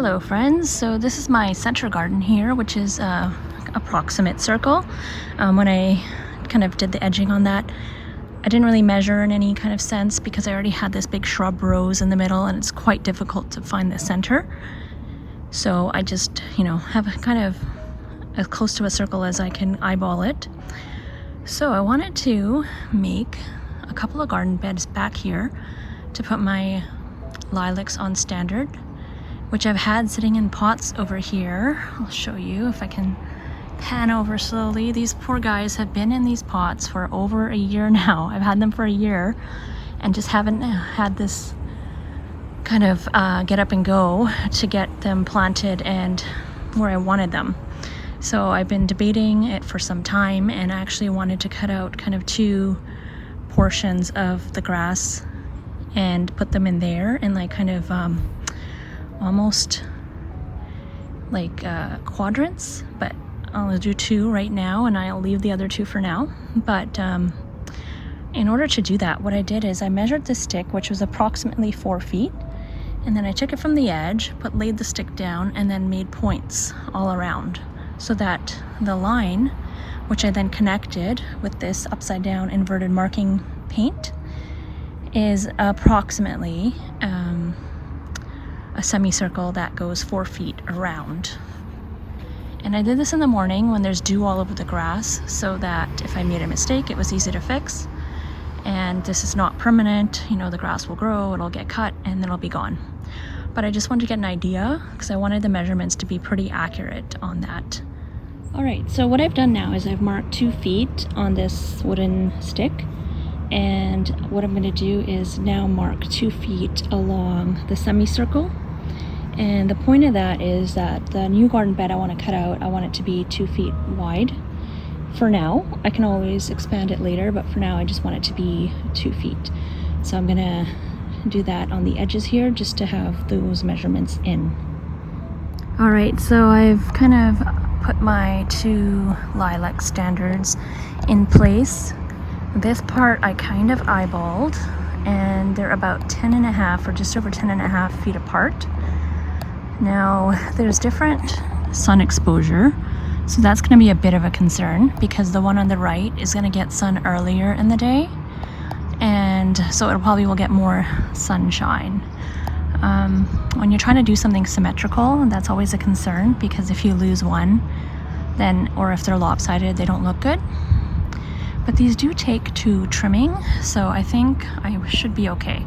Hello friends, so this is my center garden here, which is a approximate circle. When I kind of did the edging on that, I didn't really measure in any kind of sense because I already had this big shrub rose in the middle and it's quite difficult to find the center. So I just, have a kind of as close to a circle as I can eyeball it. So I wanted to make a couple of garden beds back here to put my lilacs on standard, which I've had sitting in pots over here. I'll show you if I can pan over slowly. These poor guys have been in these pots for over a year now. I've had them for a year and just haven't had this kind of get up and go to get them planted and where I wanted them. So I've been debating it for some time and I actually wanted to cut out kind of two portions of the grass and put them in there and like kind of almost like quadrants, but I'll do two right now and I'll leave the other two for now. But in order to do that, what I did is I measured the stick, which was approximately 4 feet, and then I took it from the edge, laid the stick down, and then made points all around so that the line, which I then connected with this upside down inverted marking paint, is approximately a semicircle that goes 4 feet around. And I did this in the morning when there's dew all over the grass so that if I made a mistake, it was easy to fix. And this is not permanent, the grass will grow, it'll get cut, and then it'll be gone. But I just wanted to get an idea because I wanted the measurements to be pretty accurate on that. All right, so what I've done now is I've marked 2 feet on this wooden stick. And what I'm going to do is now mark 2 feet along the semicircle. And the point of that is that the new garden bed I want to cut out, I want it to be 2 feet wide. For now, I can always expand it later, but for now I just want it to be 2 feet. So I'm going to do that on the edges here just to have those measurements in. All right, so I've kind of put my 2 lilac standards in place. This part I kind of eyeballed and they're about 10.5 or just over 10.5 feet apart. Now there's different sun exposure, so that's going to be a bit of a concern because the one on the right is going to get sun earlier in the day, and so it probably will get more sunshine. When you're trying to do something symmetrical, that's always a concern because if you lose one, then, or if they're lopsided, they don't look good. But these do take 2 trimming, so I think I should be okay.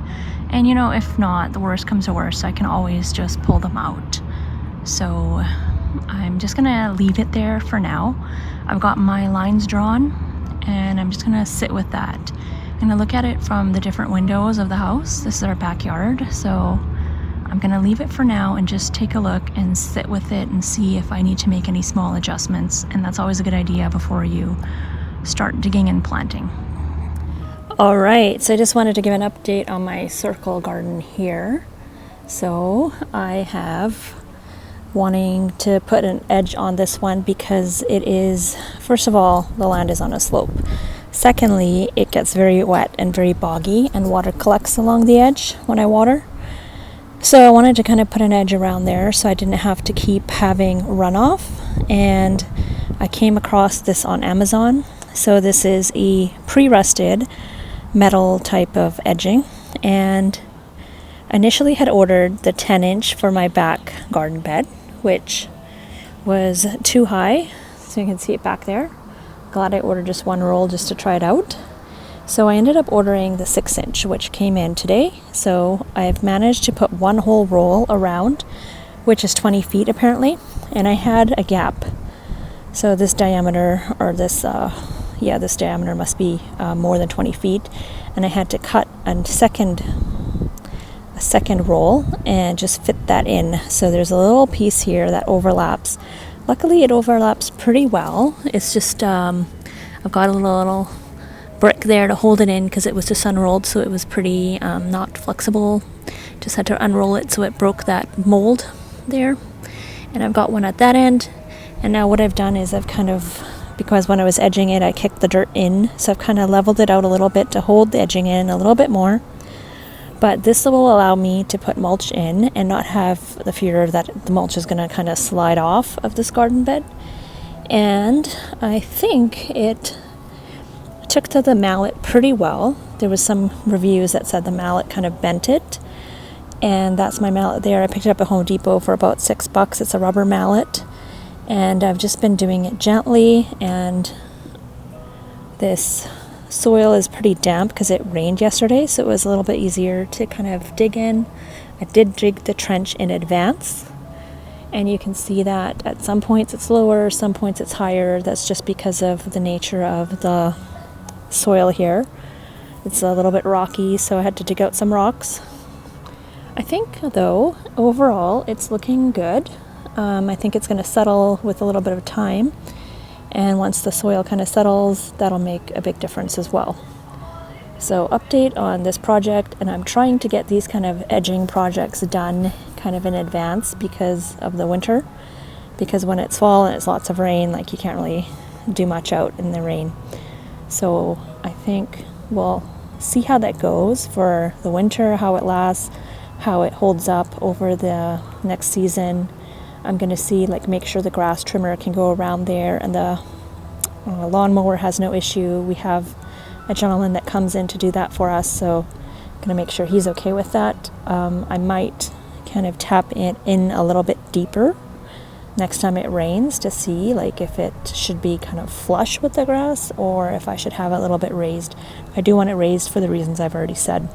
And if not, the worst comes to worst, I can always just pull them out. So I'm just gonna leave it there for now. I've got my lines drawn and I'm just gonna sit with that. I'm gonna look at it from the different windows of the house. This is our backyard, so I'm gonna leave it for now and just take a look and sit with it and see if I need to make any small adjustments. And that's always a good idea before you start digging and planting. All right, so I just wanted to give an update on my circle garden here. So I have wanting to put an edge on this one because it is, first of all, the land is on a slope. Secondly, it gets very wet and very boggy and water collects along the edge when I water. So I wanted to kind of put an edge around there so I didn't have to keep having runoff. And I came across this on Amazon. So this is a pre-rusted metal type of edging, and initially had ordered the 10-inch for my back garden bed, which was too high, so you can see it back there. Glad I ordered just 1 roll just to try it out. So I ended up ordering the 6-inch, which came in today. So I've managed to put 1 whole roll around, which is 20 feet apparently, and I had a gap. So this diameter, or this diameter must be more than 20 feet, and I had to cut a second roll and just fit that in. So there's a little piece here that overlaps. Luckily it overlaps pretty well. It's just I've got a little brick there to hold it in because it was just unrolled, so it was pretty not flexible. Just had to unroll it so it broke that mold there. And I've got one at that end. And now what I've done is I've kind of, because when I was edging it, I kicked the dirt in. So I've kind of leveled it out a little bit to hold the edging in a little bit more. But this will allow me to put mulch in and not have the fear that the mulch is going to kind of slide off of this garden bed. And I think it took to the mallet pretty well. There was some reviews that said the mallet kind of bent it. And that's my mallet there. I picked it up at Home Depot for about $6. It's a rubber mallet. And I've just been doing it gently, and this soil is pretty damp because it rained yesterday, so it was a little bit easier to kind of dig in. I did dig the trench in advance, and you can see that at some points it's lower, some points it's higher. That's just because of the nature of the soil here. It's a little bit rocky, so I had to dig out some rocks. I think, though, overall it's looking good. I think it's going to settle with a little bit of time, and once the soil kind of settles, that'll make a big difference as well. So update on this project, and I'm trying to get these kind of edging projects done kind of in advance because of the winter, because when it's fall and it's lots of rain, like you can't really do much out in the rain. So I think we'll see how that goes for the winter, how it lasts, how it holds up over the next season. I'm going to see, like, make sure the grass trimmer can go around there, and the lawnmower has no issue. We have a gentleman that comes in to do that for us, so I'm going to make sure he's okay with that. I might kind of tap it in a little bit deeper next time it rains to see, like, if it should be kind of flush with the grass or if I should have it a little bit raised. I do want it raised for the reasons I've already said.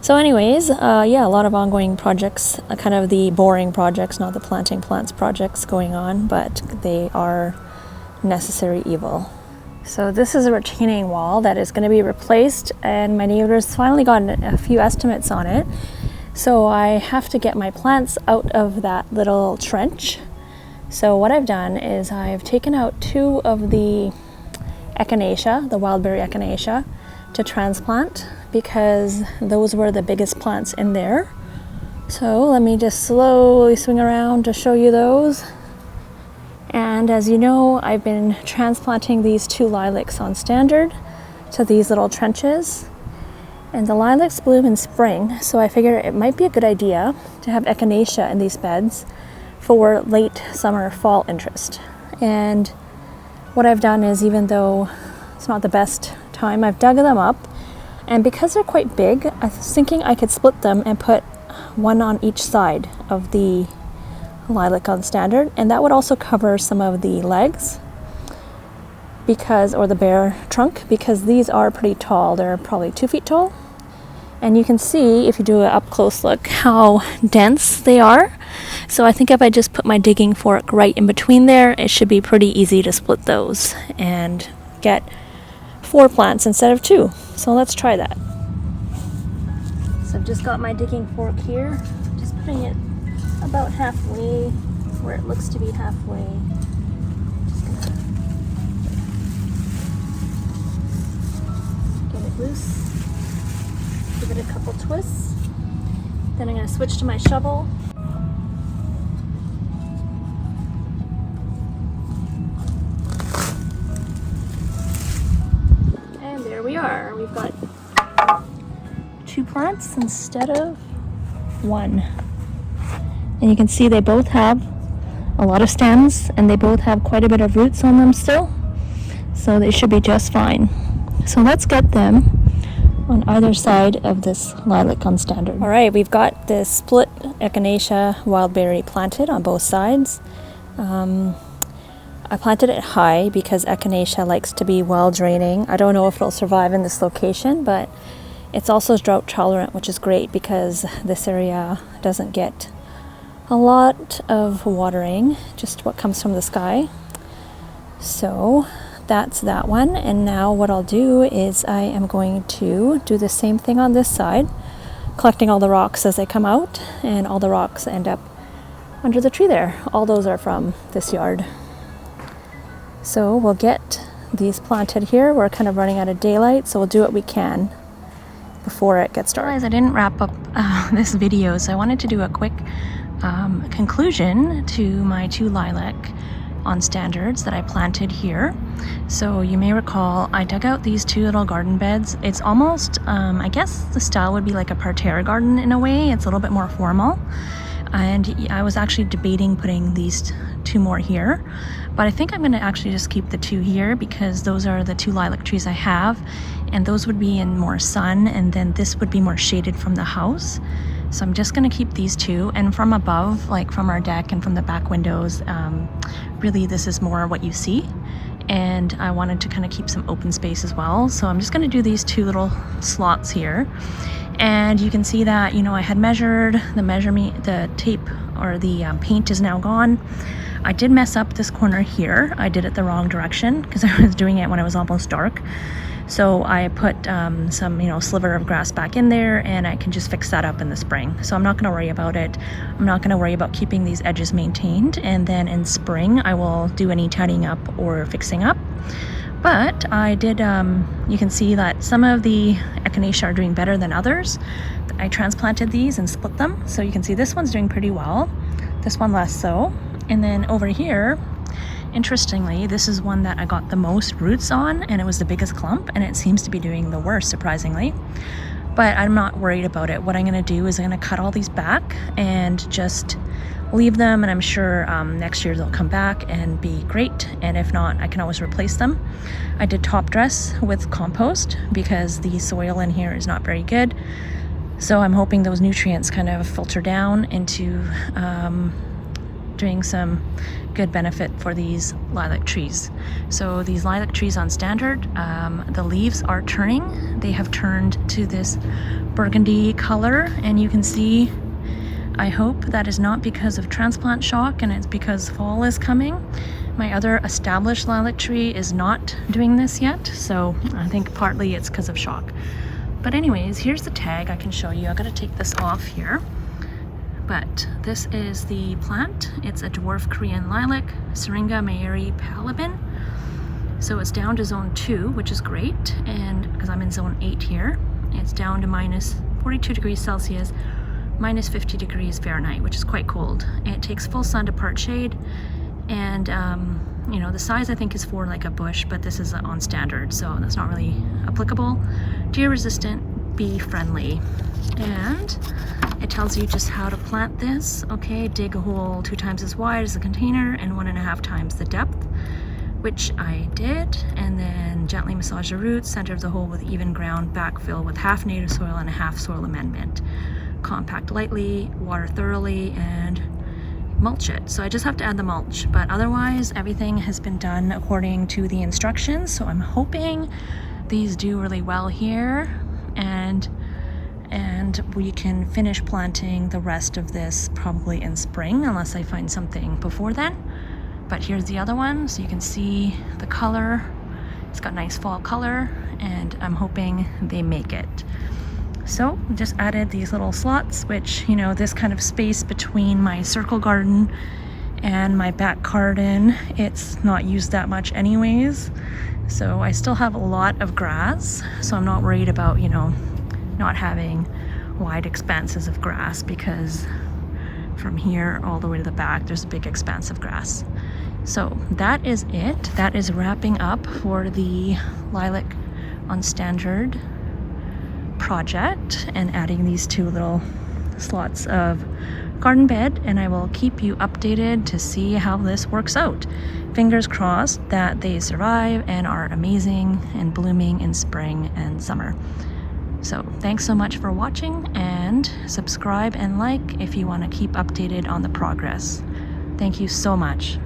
So anyways, yeah, a lot of ongoing projects, kind of the boring projects, not the planting plants projects going on, but they are necessary evil. So this is a retaining wall that is going to be replaced, and my neighbors finally got a few estimates on it. So I have to get my plants out of that little trench. So what I've done is I've taken out 2 of the echinacea, the wildberry echinacea, to transplant, because those were the biggest plants in there. So let me just slowly swing around to show you those. And as you know, I've been transplanting these 2 lilacs on standard to these little trenches. And the lilacs bloom in spring, so I figured it might be a good idea to have echinacea in these beds for late summer, fall interest. And what I've done is, even though it's not the best time, I've dug them up, and because they're quite big, I was thinking I could split them and put one on each side of the lilac on standard, and that would also cover some of the legs, or the bare trunk, because these are pretty tall. They're probably 2 feet tall, and you can see, if you do an up close look, how dense they are. So I think if I just put my digging fork right in between there, it should be pretty easy to split those and get 4 plants instead of 2. So let's try that. So I've just got my digging fork here, just putting it about halfway where it looks to be halfway. Just gonna get it loose, give it a couple twists. Then I'm going to switch to my shovel. And there we are. We've got 2 plants instead of 1. And you can see they both have a lot of stems, and they both have quite a bit of roots on them still. So they should be just fine. So let's get them on either side of this lilac on standard. All right, we've got this split echinacea wildberry planted on both sides. I planted it high because echinacea likes to be well draining. I don't know if it'll survive in this location, but it's also drought tolerant, which is great because this area doesn't get a lot of watering, just what comes from the sky. So that's that one. And now what I'll do is I am going to do the same thing on this side, collecting all the rocks as they come out, and all the rocks end up under the tree there. All those are from this yard. So we'll get these planted here. We're kind of running out of daylight, so we'll do what we can before it gets dark. Guys, I didn't wrap up this video, so I wanted to do a quick conclusion to my 2 lilac on standards that I planted here. So you may recall I dug out these two little garden beds. It's almost, I guess the style would be like a parterre garden in a way. It's a little bit more formal. And I was actually debating putting these two more here, but I think I'm going to actually just keep the two here because those are the two lilac trees I have, and those would be in more sun, and then this would be more shaded from the house. So I'm just going to keep these two, and from above, like from our deck and from the back windows, really this is more what you see, and I wanted to kind of keep some open space as well. So I'm just going to do these two little slots here. And you can see that, you know, I had measured the tape, or the paint is now gone. I did mess up this corner here. I did it the wrong direction because I was doing it when it was almost dark. So I put some, you know, sliver of grass back in there, and I can just fix that up in the spring. So I'm not going to worry about it. I'm not going to worry about keeping these edges maintained. And then in spring, I will do any tidying up or fixing up. But I did, you can see that some of the echinacea are doing better than others. I transplanted these and split them. So you can see this one's doing pretty well. This one less so. And then over here, interestingly, this is one that I got the most roots on, and it was the biggest clump, and it seems to be doing the worst, surprisingly. But I'm not worried about it. What I'm gonna do is I'm gonna cut all these back and just leave them, and I'm sure next year they'll come back and be great, and if not, I can always replace them. I did top dress with compost because the soil in here is not very good, so I'm hoping those nutrients kind of filter down into doing some good benefit for these lilac trees. So these lilac trees on standard, the leaves are turning. They have turned to this burgundy color, and you can see, I hope that is not because of transplant shock and it's because fall is coming. My other established lilac tree is not doing this yet, so I think partly it's because of shock. But anyways, here's the tag I can show you. I gotta take this off here. But this is the plant. It's a dwarf Korean lilac, Syringa mayeri palabin. So it's down to zone 2, which is great, and because I'm in zone 8 here, it's down to minus 42 degrees Celsius, minus 50 degrees Fahrenheit, which is quite cold. It takes full sun to part shade, and you know, the size I think is for like a bush, but this is on standard, so that's not really applicable. Deer resistant, bee friendly, and it tells you just how to plant this. Okay, dig a hole 2 times as wide as the container and 1.5 times the depth, which I did, and then gently massage the roots, center of the hole with even ground, backfill with half native soil and half soil amendment. Compact lightly, water thoroughly, and mulch it. So I just have to add the mulch, but otherwise everything has been done according to the instructions. So I'm hoping these do really well here, and we can finish planting the rest of this probably in spring, unless I find something before then. But here's the other one, so you can see the color. It's got nice fall color, and I'm hoping they make it. So just added these little slots, which, you know, this kind of space between my circle garden and my back garden, it's not used that much anyways. So I still have a lot of grass, so I'm not worried about, you know, not having wide expanses of grass, because from here all the way to the back there's a big expanse of grass. So that is it. That is wrapping up for the lilac on standard project, and adding these 2 little slots of garden bed, and I will keep you updated to see how this works out. Fingers crossed that they survive and are amazing and blooming in spring and summer. So thanks so much for watching, and subscribe and like if you want to keep updated on the progress. Thank you so much.